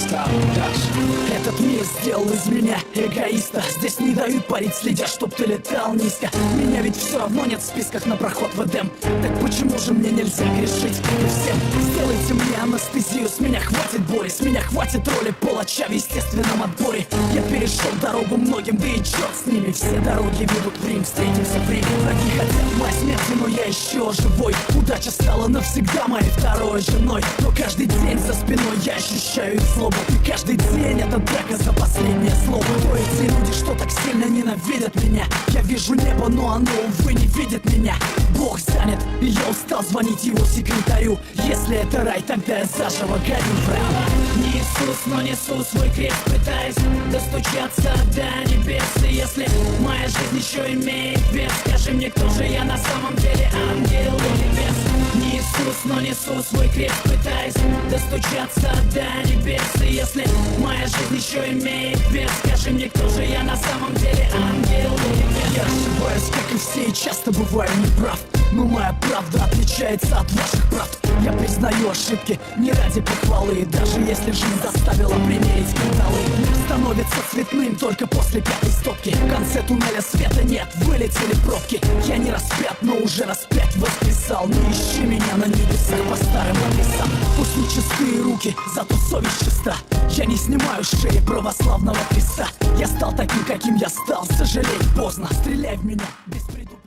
стал дальше. Этот мир сделал из меня эгоиста. Здесь не дают парить, следя, чтоб ты летал низко. Меня ведь все равно нет в списках на проход в Эдем. Так почему же мне нельзя грешить? И всем сделайте мне анестезию. С меня хватит боли, с меня хватит роли палача в естественном отборе. Я перешел дорогу многим, да и черт с ними. Все дороги ведут в Рим, встретимся в Риме. Враги хотят моей смерти, но я еще живой. Удача стала навсегда моей второй женой. Но каждый день за спиной я ощущаю их злобу. И каждый день это драка за последнее слово. Кто эти люди, что так сильно ненавидят меня? Я вижу небо, но оно, увы, не видит меня. Бог занят, и я устал звонить его секретарю. Если это рай, тогда я заживо горю. Не Иисус, но несу свой крест, пытаясь достучаться до небес. И если моя жизнь еще имеет вес, скажи мне, кто же я на самом деле, ангел или бес? Не Иисус, но несу свой крест, пытаясь достучаться до небес. И если моя жизнь еще имеет вес, скажи мне, кто же я на самом деле, ангел или бес? Я ошибаюсь, как и все, и часто бываю неправ. Но моя правда отличается от ваших правд. Я признаю ошибки не ради похвалы. Даже если жизнь заставила примерить кандалы. Мир становится цветным только после пятой стопки. В конце туннеля света нет, вылетели пробки. Я не распят, но уже распять воскресал. Не ищи меня на небесах по старым адресам. Пусть не чистые руки, зато совесть чиста. Я не снимаю с шеи православного креста. Я стал таким, каким я стал. Сожалеть поздно, стреляй в меня.